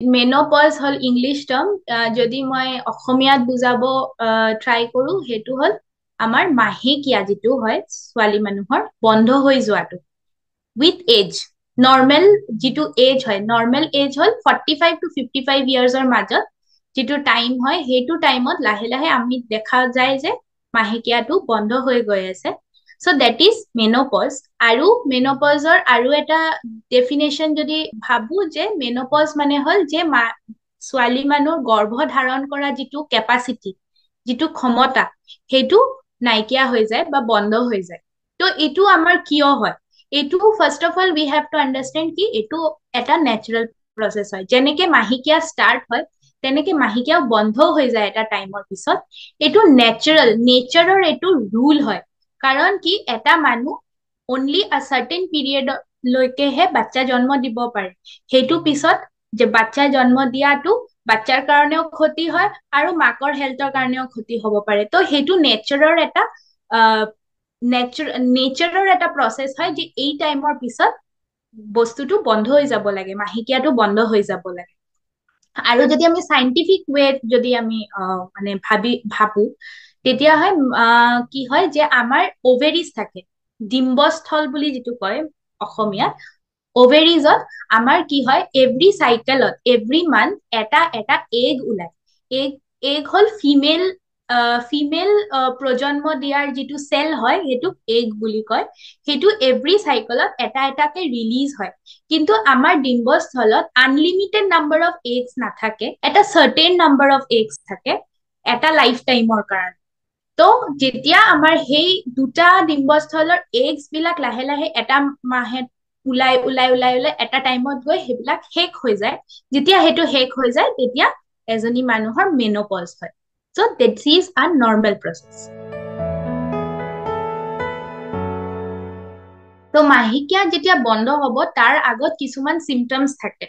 Menopause হল English term, যদি মই অসমীয়াত বুজাব ট্ৰাই কৰো সেইটো হল আমাৰ মাহেকীয়া যিটো হয় ছোৱালী মানুহৰ বন্ধ হৈ যোৱাটো উইথ এজ। নৰ্মেল যিটো এজ হয়, নৰ্মেল এজ হল 45 to 55 ইয়াৰ্ছৰ মাজত যিটো টাইম হয়, সেইটো টাইমত লাহে লাহে আমি দেখা যায় যে মাহেকীয়াটো বন্ধ হৈ গৈ আছে। চ' দেট ইজ মেন'পজ। আৰু মেন'পজৰ আৰু এটা ডেফিনেশ্যন যদি ভাবো যে মেন'পজ মানে হল যে ছোৱালী মানুহৰ গৰ্ভ ধাৰণ কৰা যিটো কেপাচিটি, যিটো ক্ষমতা, সেইটো নাইকিয়া হৈ যায় বা বন্ধ হৈ যায়। তো এইটো আমাৰ কিয় হয়? এইটো first of all we have to understand কি এইটো এটা নেচাৰেল প্ৰচেছ হয়। যেনেকে মাহেকীয়া ষ্টাৰ্ট হয় তেনেকে মাহেকীয়াও বন্ধ হৈ যায় এটা টাইমৰ পিছত। এইটো নেচাৰেল, নেচাৰৰ এইটো ৰুল হয়। কাৰণ কি এটা মানুহ অনলি আ চাৰ্টেন পিৰিয়ডলৈকেহে বাচ্চা জন্ম দিব পাৰে। সেইটো পিছত যে বাচ্চা জন্ম দিয়াটো বাচ্চাৰ কাৰণেও ক্ষতি হয় আৰু মাকৰ হেল্থৰ কাৰণেও ক্ষতি হ'ব পাৰে। তো সেইটো নেচাৰৰ এটা প্ৰচেছ হয় যে এই টাইমৰ পিছত বস্তুটো বন্ধ হৈ যাব লাগে, মাহেকীয়াটো বন্ধ হৈ যাব লাগে। আৰু যদি আমি চাইন্টিফিক ৱেত যদি আমি মানে ভাবো তেতিয়া হয় কি হয় যে আমাৰ অভেৰিজ থাকে, ডিম্বস্থল বুলি যিটো কয় অসমীয়াত। অভেৰিজত আমাৰ কি হয় এভৰি চাইকেলত এভৰি মান্থ এটা এটা এগ ওলায়। এগ এগ হল ফিমেল প্ৰজন্ম দিয়াৰ যিটো চেল হয় সেইটোক এগ বুলি কয়। সেইটো এভৰি চাইকেলত এটা এটাকে ৰিলিজ হয়। কিন্তু আমাৰ ডিম্বস্থলত আনলিমিটেড নাম্বাৰ অফ এগছ নাথাকে, এটা চাৰ্টেন নাম্বাৰ অফ এগছ থাকে এটা লাইফ টাইমৰ কাৰণে। তো যেতিয়া আমাৰ সেই দুটা ডিম্বস্থলৰ এগছ বিলাক লাহে লাহে এটা মাহে ওলাই ওলাই ওলাই ওলাই এটা টাইমত গৈ সেইবিলাক শেষ হৈ যায়। যেতিয়া সেইটো শেষ হৈ যায় তেতিয়া এজনী মানুহৰ মেন'পজ হয়। So' this is a normal process. তো মাহেকীয়া যেতিয়া বন্ধ হ'ব তাৰ আগত কিছুমান চিমটমছ থাকে,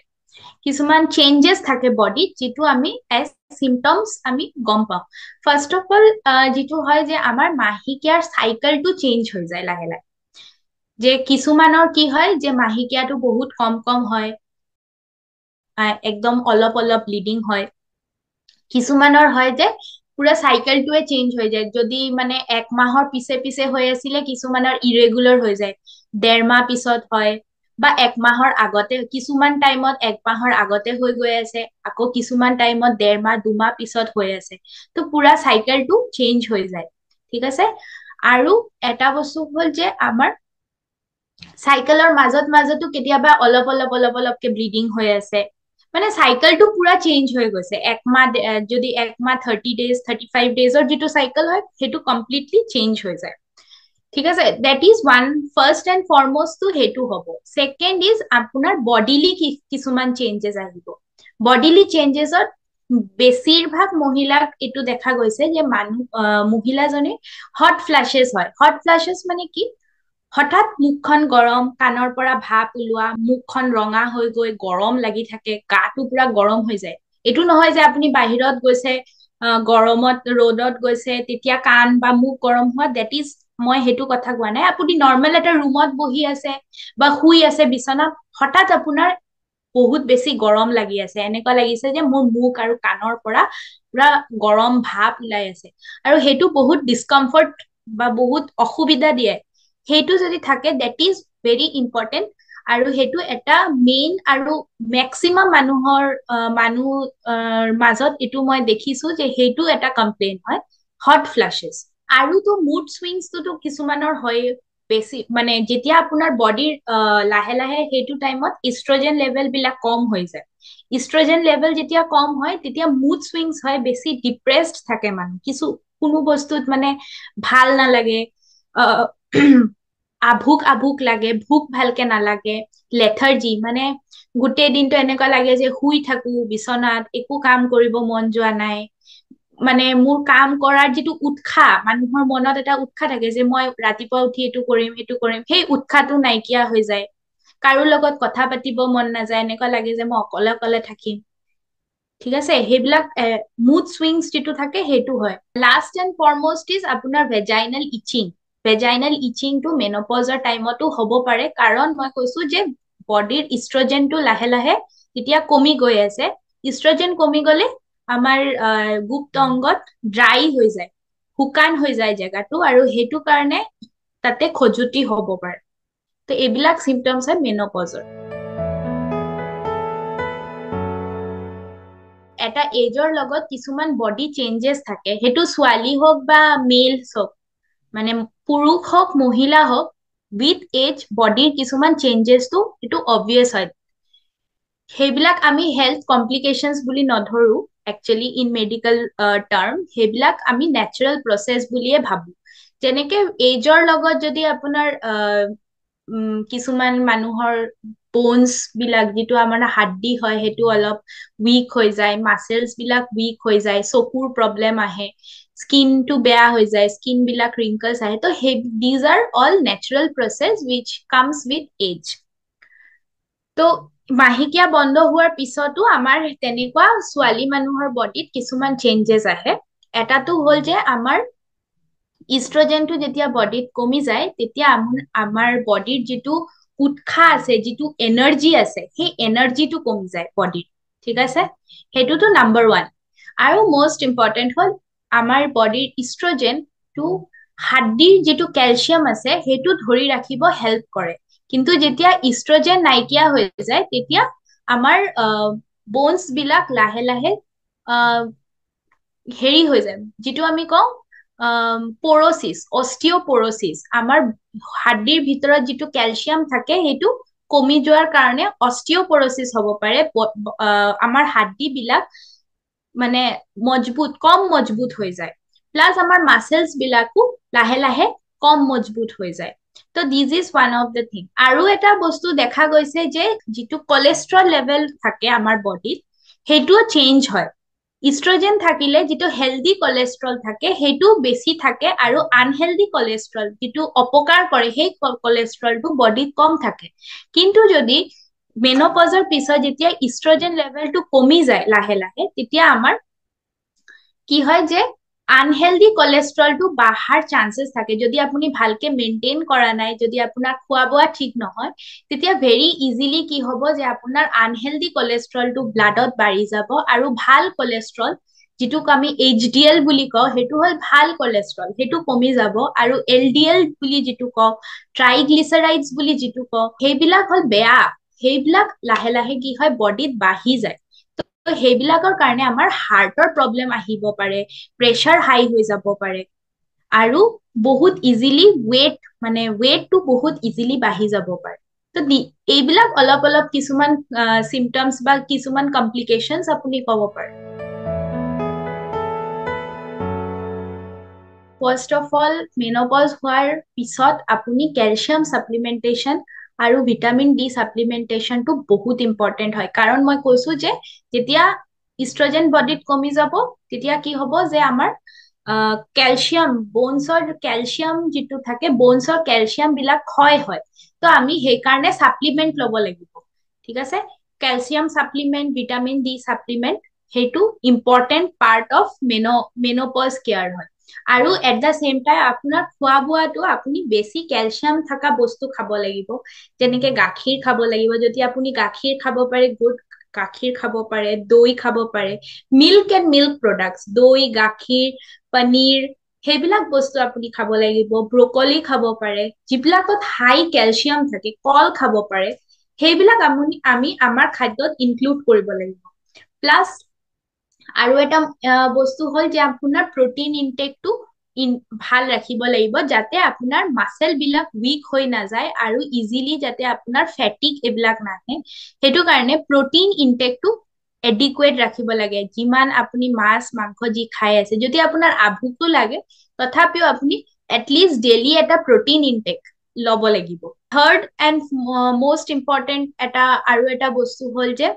কিছুমান চেঞ্জেছ থাকে বডিত, যিটো আমি এজ চিমটমছ আমি গম পাওঁ। ফাৰ্ষ্ট অফ অল যিটো হয় যে আমাৰ মাহেকীয়াৰ চাইকেলটো চেঞ্জ হৈ যায় লাহে লাহে। যে কিছুমানৰ কি হয় যে মাহেকীয়াটো বহুত কম কম হয়, একদম অলপ অলপ ব্লিডিং হয়। কিছুমানৰ হয় যে পুৰা চাইকেলটোৱে চেঞ্জ হৈ যায়। যদি মানে এক মাহৰ পিছে পিছে হৈ আছিলে কিছুমানৰ ইৰেগুলাৰ হৈ যায়, 1.5 মাহ পিছত হয়, বা এক মাহৰ আগতে, কিছুমান টাইমত এক মাহৰ আগতে হৈ গৈ আছে, আকৌ কিছুমান টাইমত 1.5 মাহ 2 মাহ পিছত হৈ আছে। তো পুৰা চাইকেলটো চেঞ্জ হৈ যায়। ঠিক আছে। আৰু এটা বস্তু হ'ল যে আমাৰ চাইকেলৰ মাজত মাজতো কেতিয়াবা অলপ অলপ অলপ অলপকে ব্লিডিং হৈ আছে। মানে চাইকেলটো পুৰা চেঞ্জ হৈ গৈছে। একমাহ যদি 1 মাহ 30 days 35 days যিটো চাইকেল হয় সেইটো কমপ্লিটলি চেঞ্জ হৈ যায়। ঠিক আছে। That is one, first and foremost সেইটো হ'ব। ছেকেণ্ড ইজ আপোনাৰ বডিলি কিছুমান চেঞ্জেছ আহিব। বডিলি চেঞ্জেছত বেছিভাগ মহিলাক এইটো দেখা গৈছে যে মহিলাজনী হট ফ্লেছেছ হয়। হট ফ্লেছেছ মানে কি? হঠাৎ মুখখন গৰম, কাণৰ পৰা ভাপ ওলোৱা, মুখখন ৰঙা হৈ গৈ গৰম লাগি থাকে, গাটো পুৰা গৰম হৈ যায়। এইটো নহয় যে আপুনি বাহিৰত গৈছে, গৰমত ৰ'দত গৈছে তেতিয়া কাণ বা মুখ গৰম হোৱা, দেট ইজ মই সেইটো কথা কোৱা নাই। আপুনি নৰ্মেল এটা ৰুমত বহি আছে বা শুই আছে বিচনাত, হঠাৎ আপোনাৰ বহুত বেছি গৰম লাগি আছে, এনেকুৱা লাগিছে যে মোৰ মুখ আৰু কাণৰ পৰা পুৰা গৰম ভাপ ওলাই আছে, আৰু সেইটো বহুত ডিছকমফৰ্ট বা বহুত অসুবিধা দিয়ে। সেইটো যদি থাকে দেট ইজ ভেৰি ইম্পৰ্টেণ্ট। আৰু সেইটো এটা মেইন আৰু মেক্সিমাম মানুহৰ মাজত এইটো মই দেখিছো যে সেইটো এটা কমপ্লেইন হয়, হট ফ্লাছেছ। আৰুতো মুড চুইংছটোতো কিছুমানৰ হয় বেছি, মানে যেতিয়া আপোনাৰ বডিৰ লাহে লাহে সেইটো টাইমত ইষ্ট্ৰজেন লেভেল বিলাক কম হৈ যায়। ইষ্ট্ৰজেন লেভেল যেতিয়া কম হয় তেতিয়া মুড চুইংছ হয়, বেছি ডিপ্ৰেছড থাকে মানুহ, কোনো বস্তুত মানে ভাল নালাগে, আভুক আভুক লাগে, ভোক ভালকে নালাগে, লেথাৰ্জি, মানে গোটেই দিনটো এনেকুৱা লাগে যে শুই থাকো বিচনাত, একো কাম কৰিব মন যোৱা নাই। মানে মোৰ কাম কৰাৰ যিটো উৎসাহ, মানুহৰ মনত এটা উৎসাহ থাকে যে মই ৰাতিপুৱা উঠি এইটো কৰিম সেইটো কৰিম, সেই উৎসাহটো নাইকিয়া হৈ যায়। কাৰো লগত কথা পাতিব মন নাযায়, এনেকুৱা লাগে যে মই অকলে অকলে থাকিম। ঠিক আছে। সেইবিলাক মুড চুইংছ যিটো থাকে সেইটো হয়। লাষ্ট এণ্ড ফৰমষ্ট ইজ আপোনাৰ ভেজাইনেল ইচিং। ভেজাইনেল ইচিংটো মেন'পজৰ টাইমতো হ'ব পাৰে, কাৰণ মই কৈছো যে বডিৰ ইষ্ট্ৰজেনটো লাহে লাহে যেতিয়া কমি গৈ আছে, ইষ্ট্ৰজেন কমি গলে আমাৰ গুপ্ত অংগত ড্ৰাই হৈ যায়, শুকান হৈ যায় জেগাটো, আৰু সেইটো কাৰণে তাতে খজুতি হ'ব পাৰে। তো এইবিলাক চিমটমছ হয় মেনপজৰ। এটা এজৰ লগত কিছুমান বডি চেঞ্জেছ থাকে, সেইটো ছোৱালী হওক বা মেলছ হওক, মানে পুৰুষ হওক মহিলা হওক, উইথ এজ বডিৰ কিছুমান চেঞ্জেছটো সেইটো অবভিয়াছ হয়। সেইবিলাক আমি হেল্থ কমপ্লিকেশ্যনছ বুলি নধৰো, একচুৱেলি ইন মেডিকেল টাৰ্ম সেইবিলাক আমি নেচাৰেল প্ৰচেছ বুলিয়ে ভাবো। যেনেকে এজৰ লগত যদি আপোনাৰ কিছুমান মানুহৰ বোনছ বিলাক, যিটো আমাৰ হাড্ডি হয় সেইটো অলপ উইক হৈ যায়, মাচেলছ বিলাক উইক হৈ যায়, চকুৰ প্ৰব্লেম আহে, স্কিনটো বেয়া হৈ যায়, স্কিন বিলাক ৰিংকলছ আহে, তো সেই these are all natural process which comes with age. তো মাহেকীয়া বন্ধ হোৱাৰ পিছতো আমাৰ তেনেকুৱা ছোৱালী মানুহৰ বডিত কিছুমান চেঞ্জেছ আহে। এটাটো হ'ল যে আমাৰ ইষ্ট্ৰজেনটো যেতিয়া বডিত কমি যায়, তেতিয়া আমাৰ বডিৰ যিটো উৎসাহ আছে, যিটো এনাৰ্জি আছে, সেই এনাৰ্জিটো কমি যায় বডিত, ঠিক আছে? সেইটোতো নাম্বাৰ ওৱান। আৰু মষ্ট ইম্পৰ্টেণ্ট হ'ল আমাৰ বডিৰ ইষ্ট্ৰজেনটো হাড্ডিৰ যিটো কেলছিয়াম আছে সেইটো ধৰি ৰাখিব হেল্প কৰে। কিন্তু যেতিয়া ইষ্ট্ৰজেন নাইকিয়া হৈ যায়, তেতিয়া আমাৰ বোনছ বিলাক লাহে লাহে হেৰি হৈ যায়, যিটো আমি কওঁ পৰচিছ, অষ্টিঅপৰচিছ, আমাৰ হাড্ডিৰ ভিতৰত যিটো কেলছিয়াম থাকে সেইটো কমি যোৱাৰ কাৰণে অষ্টিঅপৰচিছ হ'ব পাৰে। আমাৰ হাড্ডি বিলাক মানে কম মজবুত হৈ যায়, প্লাছ আমাৰ মাচেলছ বিলাকো লাহে লাহে কম মজবুত হৈ যায়। তো this is one of the thing. আৰু এটা বস্তু দেখা গৈছে যে যিটো কলেষ্ট্ৰল লেভেল থাকে আমাৰ বডিত, সেইটোও চেঞ্জ হয়। ইষ্ট্ৰজেন থাকিলে যিটো হেলদি কলেষ্ট্ৰল থাকে সেইটো বেছি থাকে, আৰু আনহেলদি কলেষ্ট্ৰল যিটো অপকাৰ কৰে সেই কলেষ্ট্ৰলটো বডিত কম থাকে। কিন্তু যদি মেনপজৰ পিছত যেতিয়া ইষ্ট্ৰজেন লেভেলটো কমি যায় লাহে লাহে, তেতিয়া আমাৰ কি হয় যে আনহেলদি কলেষ্ট্ৰলটো বাঢ়াৰ চান্সেছ থাকে। যদি আপুনি ভালকে মেইনটেইন কৰা নাই, যদি আপোনাৰ খোৱা বোৱা ঠিক নহয়, তেতিয়া ভেৰি ইজিলি কি হ'ব যে আপোনাৰ আনহেলদি কলেষ্ট্ৰলটো ব্লাডত বাঢ়ি যাব, আৰু ভাল কলেষ্ট্ৰল যিটোক আমি HDL বুলি কওঁ, সেইটো হ'ল ভাল কলেষ্ট্ৰল, সেইটো কমি যাব। আৰু LDL বুলি যিটো কওঁ, ট্ৰাইগ্লিচাৰাইডছ বুলি যিটো কওঁ, সেইবিলাক হ'ল বেয়া, সেইবিলাক লাহে লাহে কি হয় বডিত বাঢ়ি যায়। তো সেইবিলাকৰ কাৰণে আমাৰ হাৰ্টৰ প্ৰব্লেম আহিব পাৰে, প্ৰেছাৰ হাই হৈ যাব পাৰে, আৰু বহুত ইজিলি ৱেটটো বহুত ইজিলি বাঢ়ি যাব পাৰে। তো এইবিলাক অলপ অলপ কিছুমান চিমটমছ বা কিছুমান কমপ্লিকেশ্যনছ আপুনি ক'ব পাৰে। ফাৰ্ষ্ট অফ অল, মেনপজ হোৱাৰ পিছত আপুনি কেলছিয়াম ছাপ্লিমেণ্টেশ্যন আৰু ভিটামিন ডি ছাপ্লিমেণ্টেশ্যনটো বহুত ইম্পৰ্টেণ্ট হয়। কাৰণ মই কৈছো যে যেতিয়া ইষ্ট্ৰজেন বডিত কমি যাব, তেতিয়া কি হ'ব যে আমাৰ কেলছিয়াম, বোনছৰ কেলছিয়াম যিটো থাকে, বোনছৰ কেলছিয়াম বিলাক ক্ষয় হয়। তো আমি সেইকাৰণে ছাপ্লিমেণ্ট ল'ব লাগিব, ঠিক আছে? Calcium supplement, vitamin D supplement, সেইটো ইম্পৰ্টেণ্ট পাৰ্ট অফ মেনপজ কেয়াৰ হয়। আৰু এট দ্য চেম টাইম আপোনাৰ খোৱা বোৱাটো আপুনি বেছি কেলছিয়াম থকা বস্তু খাব লাগিব, যেনেকে গাখীৰ খাব লাগিব। যদি আপুনি গাখীৰ খাব পাৰে, গুড গাখীৰ খাব পাৰে, দৈ খাব পাৰে, মিল্ক এণ্ড মিল্ক প্ৰডাক্টছ, দৈ, গাখীৰ, পনীৰ, সেইবিলাক বস্তু আপুনি খাব লাগিব। ব্ৰকলি খাব পাৰে, যিবিলাকত হাই কেলছিয়াম থাকে, কল খাব পাৰে, সেইবিলাক আমি আমাৰ খাদ্যত ইনক্লুড কৰিব লাগিব। প্লাছ আৰু এটা বস্তু হ'ল যে আপোনাৰ প্ৰটিন ইনটেকটো ভাল ৰাখিব লাগিব, যাতে আপোনাৰ মাচেল বিলাক উইক হৈ নাযায়, আৰু ইজিলি যাতে আপোনাৰ ফেটিক এইবিলাক নাহে। সেইটো কাৰণে প্ৰটিন ইনটেকটো এডিকুৱেট ৰাখিব লাগে। যিমান আপুনি মাছ মাংস যি খাই আছে, যদি আপোনাৰ আভুকটো লাগে, তথাপিও আপুনি এটলিষ্ট ডেইলি এটা প্ৰটিন ইনটেক ল'ব লাগিব। থাৰ্ড এণ্ড মষ্ট ইম্পৰ্টেণ্ট আৰু এটা বস্তু হ'ল যে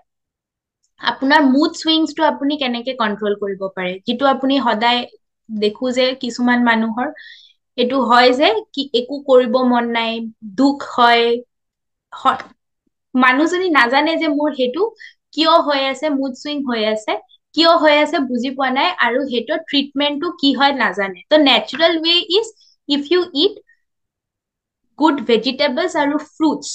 আপোনাৰ মুড চুইংছটো আপুনি কেনেকে কন্ট্ৰল কৰিব পাৰে, যিটো আপুনি সদায় দেখো যে কিছুমান মানুহৰ এইটো হয় যে কি একো কৰিব মন নাই, দুখ হয়, মানুহজনী নাজানে যে মোৰ সেইটো কিয় হৈ আছে, মুড চুইং হৈ আছে, কিয় হৈ আছে বুজি পোৱা নাই, আৰু সেইটো ট্ৰিটমেণ্টটো কি হয় নাজানে। তো natural way is if you eat good vegetables আৰু ফ্ৰুটছ,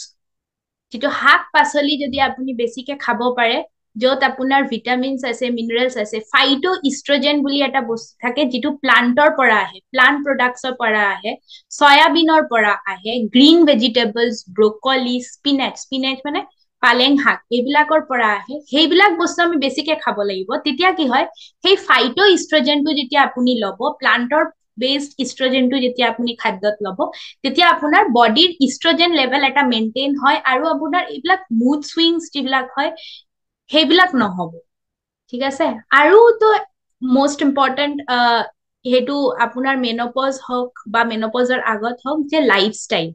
যেটো শাক পাচলি যদি আপুনি বেছিকে খাব পাৰে য'ত আপোনাৰ ভিটামিনছ আছে মিনাৰেলছ আছে ফাইটো ইষ্ট্ৰজেন বুলি এটা বস্তু থাকে যিটো প্লান্টৰ পৰা আহে প্লান্ট প্ৰডাক্টছৰ পৰা আহে সয়াবিনৰ পৰা আহে গ্ৰীন ভেজিটেবলছ ব্ৰকলি স্পিনাচ মানে পালেং শাক এইবিলাকৰ পৰা আহে সেইবিলাক বস্তু আমি বেছিকে খাব লাগিব তেতিয়া কি হয় সেই ফাইটো ইষ্ট্ৰজেনটো যেতিয়া আপুনি ল'ব প্লান্টৰ বেসড ইষ্ট্ৰজেনটো যেতিয়া আপুনি খাদ্যত ল'ব তেতিয়া আপোনাৰ বডিৰ ইষ্ট্ৰজেন লেভেল এটা মেইনটেইন হয় আৰু আপোনাৰ এইবিলাক মুড সুইংছ যিবিলাক হয় সেইবিলাক নহব ঠিক আছে আৰু তো মোস্ট ইম্পৰ্টেন্ট সেইটো আপোনাৰ মেনোপজ হওক বা মেনোপজৰ আগত হওক যে লাইফষ্টাইল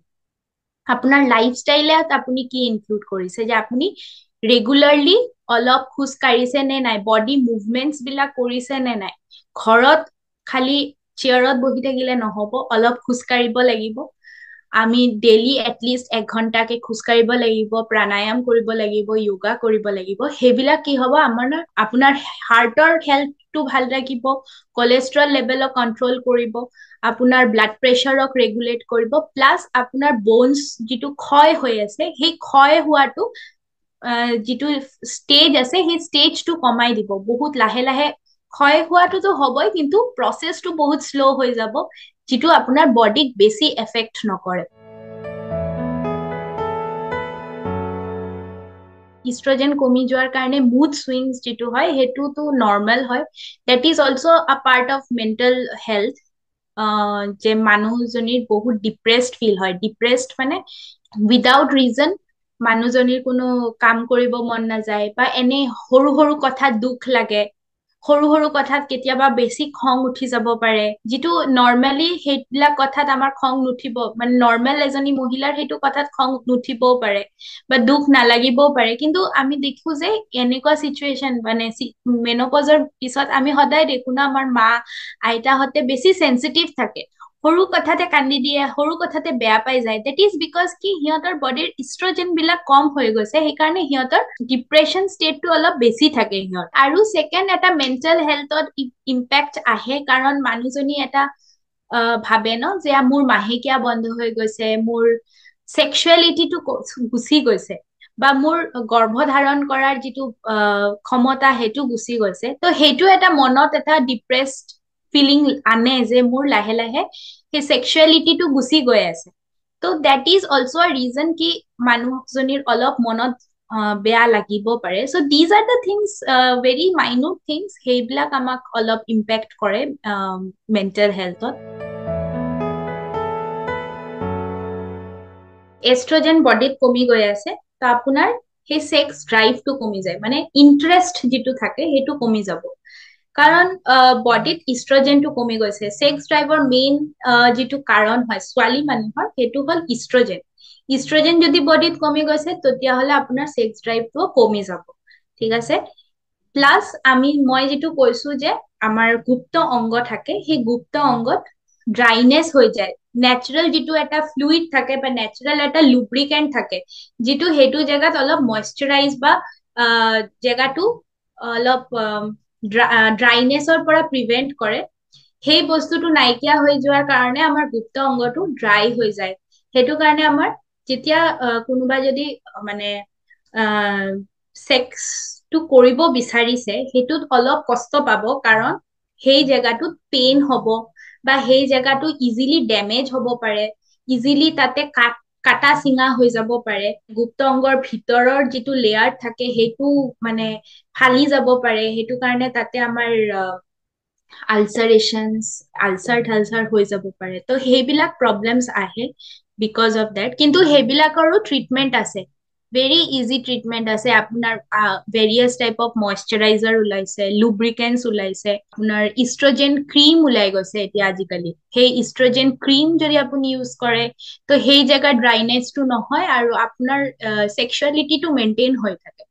আপোনাৰ লাইফষ্টাইলত আপুনি কি ইনক্লুড কৰিছে যে আপুনি ৰেগুলাৰলি অলপ খোজ কাঢ়িছে নে নাই বডি মুভমেন্টছ বিলাক কৰিছে নে নাই ঘৰত খালি চেয়াৰত বহি থাকিলে নহব অলপ খোজ কাঢ়িব লাগিব আমি ডেইলি এটলিষ্ট 1 ঘণ্টাকে খোজ কাঢ়িব লাগিব প্ৰাণায়াম কৰিব লাগিব যোগা কৰিব লাগিব সেইবিলাক কি হ'ব আপোনাৰ হাৰ্টৰ হেল্থটো ভাল ৰাখিব কোলেষ্ট্ৰল লেভেলক কন্ট্ৰল কৰিব আপোনাৰ ব্লাড প্ৰেছাৰক ৰেগুলেট কৰিব প্লাছ আপোনাৰ বোনছ যিটো ক্ষয় হৈ আছে সেই ক্ষয় হোৱাটো যিটো ষ্টেজ আছে সেই ষ্টেজটো কমাই দিব বহুত লাহে লাহে ক্ষয় হোৱাটোতো হ'বই কিন্তু প্ৰচেছটো বহুত শ্ল' হৈ যাব যিটো আপোনাৰ বডিক বেছি এফেক্ট নকৰে ইষ্ট্ৰজেন কমি যোৱাৰ কাৰণে মুড সুইংছ যিটো হয় সেইটোতো নৰ্মেল হয় দেট ইজ অলছ' আ পাৰ্ট অফ মেণ্টেল হেল্থ যে মানুহজনীৰ বহুত ডিপ্ৰেছড ফিল হয় ডিপ্ৰেছড মানে উইদাউট ৰিজন মানুহজনীৰ কোনো কাম কৰিব মন নাযায় বা এনে সৰু সৰু কথাত দুখ লাগে সৰু সৰু কথাত কেতিয়াবা বেছি খং উঠি যাব পাৰে যিটো নৰ্মেলি সেইবিলাক কথাত আমাৰ খং নুঠিব মানে নৰ্মেল এজনী মহিলাৰ সেইটো কথাত খং নুঠিবও পাৰে বা দুখ নালাগিবও পাৰে কিন্তু আমি দেখো যে এনেকুৱা চিচুৱেশ্যন মানে মেনোপজৰ পিছত আমি সদায় দেখো না আমাৰ মা আইতাহঁতে বেছি চেনচিটিভ থাকে সৰু কথাতে কান্দি দিয়ে সৰু কথাতে বেয়া পাই যায় দেট ইজ বিকজ কি সিহঁতৰ বডিৰ ইষ্ট্ৰজেন বিলাক কম হৈ গৈছে সেইকাৰণে সিহঁতৰ ডিপ্ৰেছন ষ্টেটটো অলপ বেছি থাকে সিহঁত আৰু ছেকেণ্ড এটা মেণ্টেল হেল্থত ইম্পেক্ট আহে কাৰণ মানুহজনী এটা ভাবে ন যে মোৰ মাহেকীয়া বন্ধ হৈ গৈছে মোৰ সেক্সুৱেলিটিটো গুচি গৈছে বা মোৰ গৰ্ভধাৰণ কৰাৰ যিটো ক্ষমতা সেইটো গুচি গৈছে তো সেইটো এটা মনত এটা ডিপ্ৰেছড ফিলিং আনে যে মোৰ লাহে লাহে সেই সেক্সুৱেলিটিটো গুচি গৈ আছে তো that is also' a reason কি মানুহজনীৰ অলপ মনত বেয়া লাগিব পাৰে so' these are the things very minute things সেইবিলাক আমাক অলপ ইম্পেক্ট কৰে মেণ্টেল হেল্থত এষ্ট্ৰজেন বডিত কমি গৈ আছে তো আপোনাৰ সেই সেক্স ড্ৰাইভটো কমি যায় মানে ইণ্টাৰেষ্ট যিটো থাকে সেইটো কমি যাব কাৰণ বডিত ইষ্ট্ৰজেনটো কমি গৈছে সেক্স ড্ৰাইভৰ মেইন যিটো কাৰণ হয় ছোৱালী মানুহৰ সেইটো হ'ল ইষ্ট্ৰজেন ইষ্ট্ৰজেন যদি বডিত কমি গৈছে তেতিয়াহ'লে আপোনাৰ সেক্স ড্ৰাইভটো কমি যাব ঠিক আছে প্লাছ মই যিটো কৈছো যে আমাৰ গুপ্ত অংগ থাকে সেই গুপ্ত অংগত ড্ৰাইনেছ হৈ যায় নেচাৰেল যিটো এটা ফ্লুইড থাকে বা নেচাৰেল এটা লুব্ৰিকেণ্ট থাকে যিটো সেইটো জেগাত অলপ মইশ্চাৰাইজ বা জেগাটো অলপ ড্ৰাইনেছৰ পৰা প্ৰিভেন্ট কৰে সেই বস্তুটো নাইকিয়া হৈ যোৱাৰ কাৰণে আমাৰ গুপ্ত অংগটো ড্ৰাই হৈ যায় সেইটো কাৰণে আমাৰ যেতিয়া কোনোবা যদি মানে সেক্সটো কৰিব বিচাৰিছে সেইটোত অলপ কষ্ট পাব কাৰণ সেই জেগাটোত পেইন হ'ব বা সেই জেগাটো ইজিলি ডেমেজ হ'ব পাৰে ইজিলি তাতে কাটা চিঙা হৈ যাব পাৰে গুপ্ত অংগৰ ভিতৰৰ যিটো লেয়াৰ থাকে সেইটো মানে ফালি যাব পাৰে সেইটো কাৰণে তাতে আমাৰ আলচাৰ হৈ যাব পাৰে তো সেইবিলাক প্ৰব্লেমছ আহে বিকজ অফ দেট কিন্তু সেইবিলাকৰো ট্ৰিটমেণ্ট আছে ভেৰি ইজি ট্ৰিটমেণ্ট আছে আপোনাৰ ভেৰিয়াছ টাইপ অফ মইশ্চাৰাইজাৰ ওলাইছে লুব্ৰিকেণ্টছ ওলাইছে আপোনাৰ ইষ্ট্ৰজেন ক্ৰীম ওলাই গৈছে এতিয়া আজিকালি সেই ইষ্ট্ৰজেন ক্ৰীম যদি আপুনি ইউজ কৰে তো সেই জেগাত ড্ৰাইনেছটো নহয় আৰু আপোনাৰ সেক্সুৱেলিটিটো মেইনটেইন হৈ থাকে